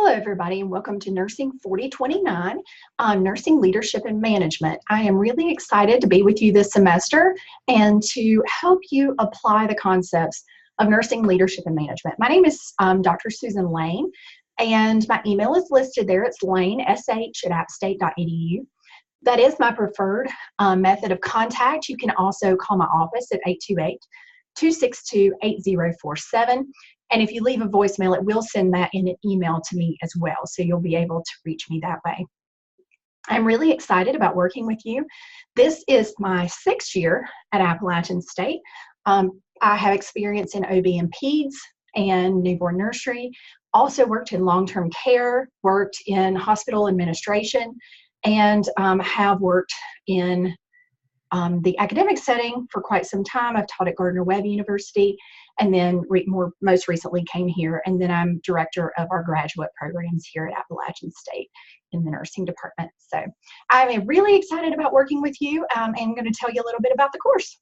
Hello, everybody, and welcome to Nursing 4029, Nursing Leadership and Management. I am really excited to be with you this semester and to help you apply the concepts of nursing leadership and management. My name is Dr. Susan Lane, and my email is listed there. It's lanesh@appstate.edu. That is my preferred method of contact. You can also call my office at 828-262-8047. And if you leave a voicemail, it will send that in an email to me as well. So you'll be able to reach me that way. I'm really excited about working with you. This is my 6th year at Appalachian State. I have experience in OB and Peds and newborn nursery. Also worked in long-term care, worked in hospital administration, and have worked in the academic setting for quite some time. I've taught at Gardner-Webb University, and then most recently came here, and then I'm director of our graduate programs here at Appalachian State in the nursing department. So I'm really excited about working with you, and I'm going to tell you a little bit about the course.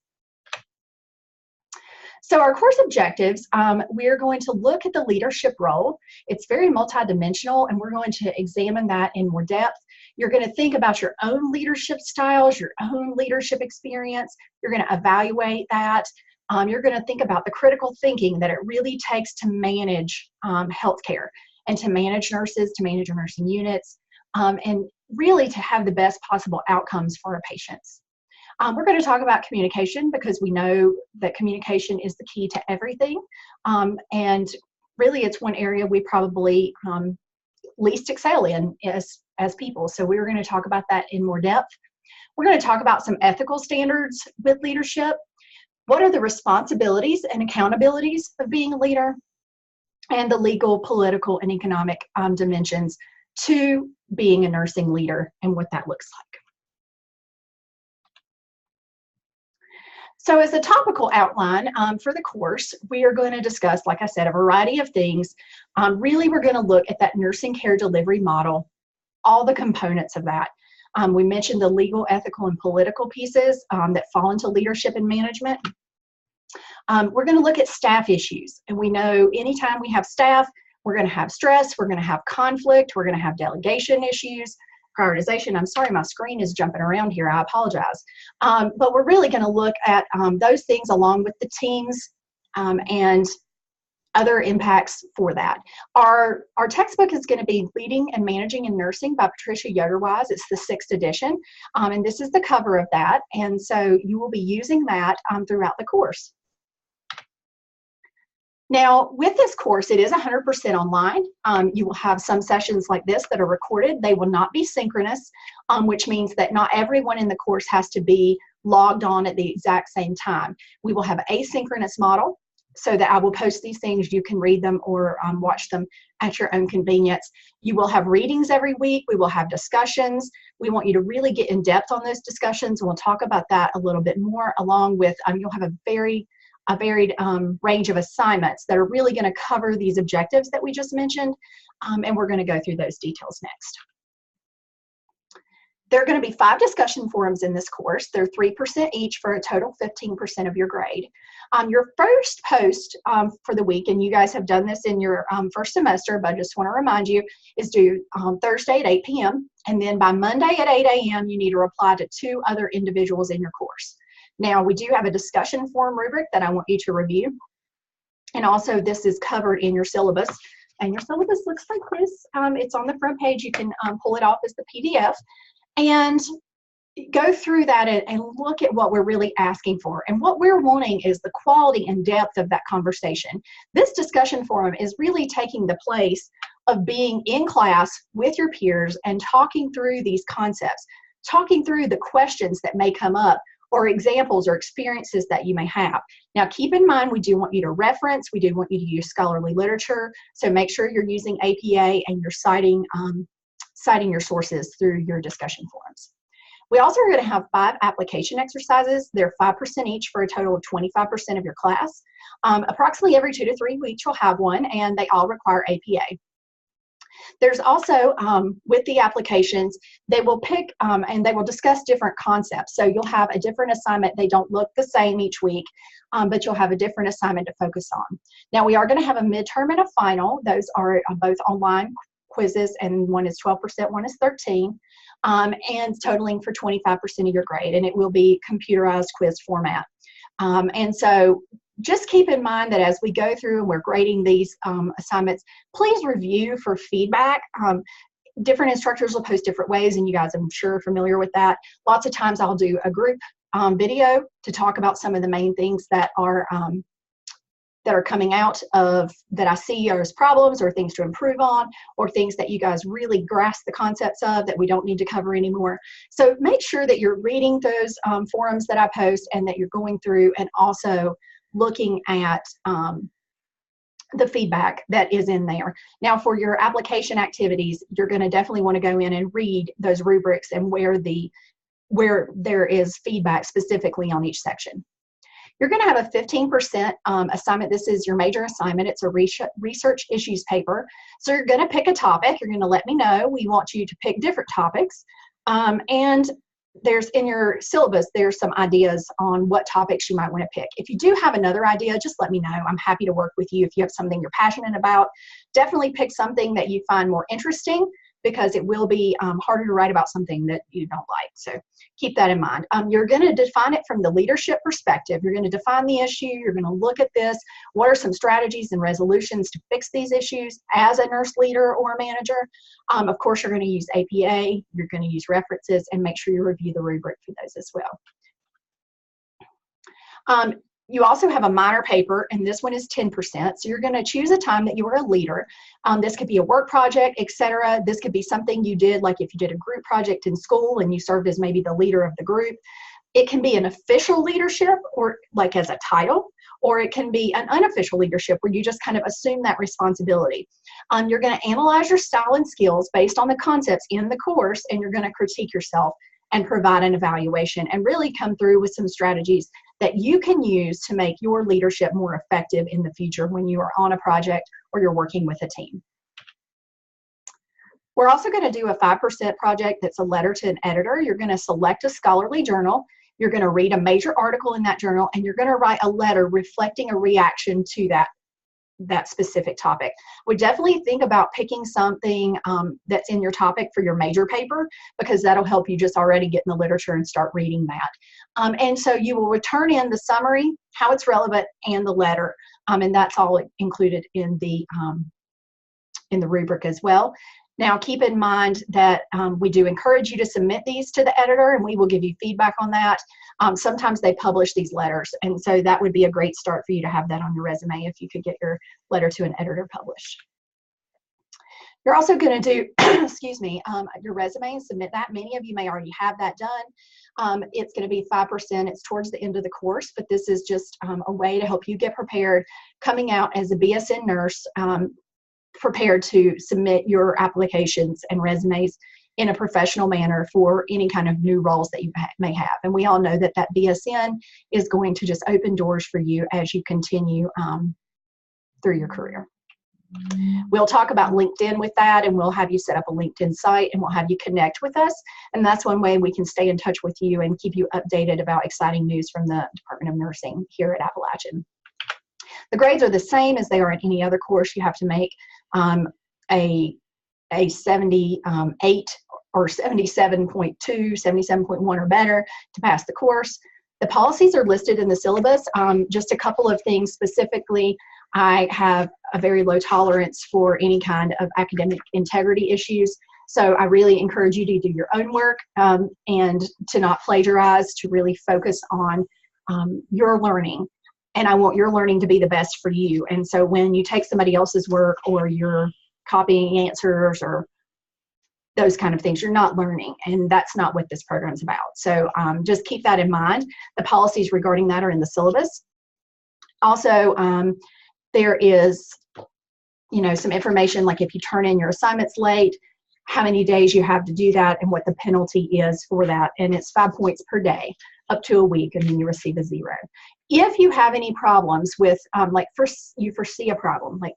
So our course objectives, we're going to look at the leadership role. It's very multidimensional, and we're going to examine that in more depth. You're going to think about your own leadership styles, your own leadership experience. You're going to evaluate that. You're going to think about the critical thinking that it really takes to manage healthcare and to manage nurses, to manage your nursing units, and really to have the best possible outcomes for our patients. We're going to talk about communication because we know that communication is the key to everything. And really it's one area we probably least excel in as people. So we're going to talk about that in more depth. We're going to talk about some ethical standards with leadership. What are the responsibilities and accountabilities of being a leader? And the legal, political, and economic dimensions to being a nursing leader and what that looks like. So as a topical outline for the course, we are going to discuss, like I said, a variety of things. Really, we're going to look at that nursing care delivery model, all the components of that. We mentioned the legal, ethical, and political pieces that fall into leadership and management. We're going to look at staff issues. And we know anytime we have staff, we're going to have stress, we're going to have conflict, we're going to have delegation issues, prioritization. I'm sorry, my screen is jumping around here. I apologize. But we're really going to look at those things along with the teams and other impacts for that. Our textbook is going to be Leading and Managing in Nursing by Patricia Yoderwise. It's the 6th edition, and this is the cover of that. And so you will be using that throughout the course. Now, with this course, it is 100% online. You will have some sessions like this that are recorded. They will not be synchronous, which means that not everyone in the course has to be logged on at the exact same time. We will have an asynchronous model so that I will post these things. You can read them or watch them at your own convenience. You will have readings every week. We will have discussions. We want you to really get in depth on those discussions. We'll talk about that a little bit more, along with you'll have a varied range of assignments that are really going to cover these objectives that we just mentioned, and we're going to go through those details next. There are going to be 5 discussion forums in this course. They're 3% each for a total 15% of your grade. Your first post for the week, and you guys have done this in your first semester, but I just want to remind you, is due Thursday at 8 p.m. And then by Monday at 8 a.m., you need to reply to 2 other individuals in your course. Now, we do have a discussion forum rubric that I want you to review. And also, this is covered in your syllabus. And your syllabus looks like this. It's on the front page. You can pull it off as the PDF and go through that and look at what we're really asking for. And what we're wanting is the quality and depth of that conversation. This discussion forum is really taking the place of being in class with your peers and talking through these concepts, talking through the questions that may come up, or examples or experiences that you may have. Now, keep in mind, we do want you to reference, we do want you to use scholarly literature, so make sure you're using APA and you're citing your sources through your discussion forums. We also are going to have 5 application exercises. They're 5% each for a total of 25% of your class. Approximately every 2 to 3 weeks you'll have one, and they all require APA. There's also, with the applications, they will pick and they will discuss different concepts. So you'll have a different assignment. They don't look the same each week, but you'll have a different assignment to focus on. Now, we are going to have a midterm and a final. Those are both online quizzes, and one is 12%, one is 13, and totaling for 25% of your grade, and it will be computerized quiz format. And so just keep in mind that as we go through and we're grading these assignments, please review for feedback. Different instructors will post different ways, and you guys, I'm sure, are familiar with that. Lots of times I'll do a group video to talk about some of the main things that are coming out of that I see as problems or things to improve on, or things that you guys really grasp the concepts of that we don't need to cover anymore. So make sure that you're reading those forums that I post, and that you're going through and also looking at the feedback that is in there. Now, for your application activities, you're going to definitely want to go in and read those rubrics and where there is feedback specifically on each section. You're going to have a 15% assignment. This is your major assignment. It's a research issues paper. So you're going to pick a topic. You're going to let me know. We want you to pick different topics. And there's in your syllabus, there's some ideas on what topics you might want to pick. If you do have another idea, just let me know. I'm happy to work with you. If you have something you're passionate about, definitely pick something that you find more interesting, because it will be harder to write about something that you don't like. So keep that in mind. You're going to define it from the leadership perspective. You're going to define the issue. You're going to look at this. What are some strategies and resolutions to fix these issues as a nurse leader or a manager? Of course, you're going to use APA. You're going to use references, and make sure you review the rubric for those as well. You also have a minor paper, and this one is 10%. So you're going to choose a time that you were a leader. This could be a work project, etc. This could be something you did, like if you did a group project in school and you served as maybe the leader of the group. It can be an official leadership, or like as a title, or it can be an unofficial leadership where you just kind of assume that responsibility. You're going to analyze your style and skills based on the concepts in the course, and you're going to critique yourself and provide an evaluation, and really come through with some strategies that you can use to make your leadership more effective in the future when you are on a project or you're working with a team. We're also going to do a 5% project that's a letter to an editor. You're going to select a scholarly journal. You're going to read a major article in that journal, and you're going to write a letter reflecting a reaction to that specific topic. We definitely think about picking something that's in your topic for your major paper, because that'll help you just already get in the literature and start reading that. And so you will return in the summary, how it's relevant, and the letter, and that's all included in the rubric as well. Now, keep in mind that we do encourage you to submit these to the editor, and we will give you feedback on that. Sometimes they publish these letters, and so that would be a great start for you to have that on your resume if you could get your letter to an editor published. You're also going to do, excuse me, your resume and submit that. Many of you may already have that done. It's going to be 5%. It's towards the end of the course, but this is just a way to help you get prepared coming out as a BSN nurse, prepared to submit your applications and resumes in a professional manner for any kind of new roles that you may have. And we all know that that BSN is going to just open doors for you as you continue through your career. We'll talk about LinkedIn with that, and we'll have you set up a LinkedIn site, and we'll have you connect with us. And that's one way we can stay in touch with you and keep you updated about exciting news from the Department of Nursing here at Appalachian. The grades are the same as they are in any other course. You have to make a 78 or 77.2, 77.1 or better to pass the course. The policies are listed in the syllabus. Just a couple of things specifically. I have a very low tolerance for any kind of academic integrity issues. So I really encourage you to do your own work and to not plagiarize, to really focus on your learning. And I want your learning to be the best for you. And so when you take somebody else's work, or you're copying answers or those kind of things, you're not learning. And that's not what this program is about. So just keep that in mind. The policies regarding that are in the syllabus. Also, there is, some information like if you turn in your assignments late, how many days you have to do that, and what the penalty is for that. And it's 5 points per day, up to a week, and then you receive a 0. If you have any problems with, you foresee a problem, like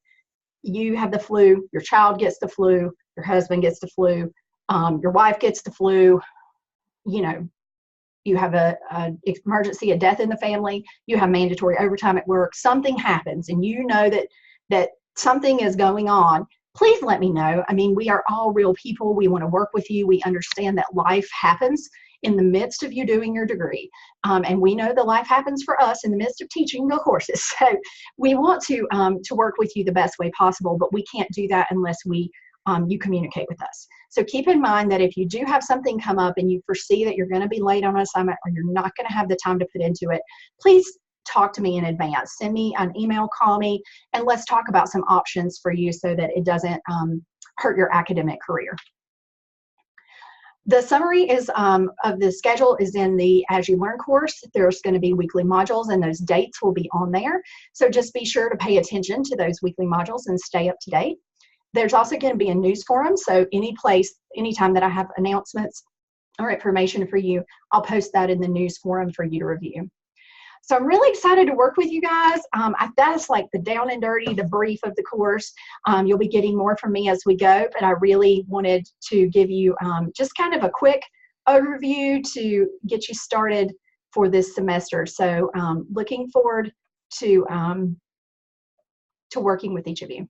you have the flu, your child gets the flu, your husband gets the flu, your wife gets the flu, you have a emergency, a death in the family, you have mandatory overtime at work, something happens, and you know that something is going on, please let me know. I mean, we are all real people. We want to work with you. We understand that life happens in the midst of you doing your degree. And we know that life happens for us in the midst of teaching the courses. So we want to work with you the best way possible, but we can't do that unless you communicate with us. So keep in mind that if you do have something come up and you foresee that you're going to be late on an assignment or you're not going to have the time to put into it, please talk to me in advance. Send me an email, call me, and let's talk about some options for you so that it doesn't hurt your academic career. The summary is of the schedule is in the As You Learn course. There's going to be weekly modules and those dates will be on there. So just be sure to pay attention to those weekly modules and stay up to date. There's also going to be a news forum. So anytime that I have announcements or information for you, I'll post that in the news forum for you to review. So I'm really excited to work with you guys. That's like the down and dirty, the brief of the course. You'll be getting more from me as we go, but I really wanted to give you just kind of a quick overview to get you started for this semester. So looking forward to working with each of you.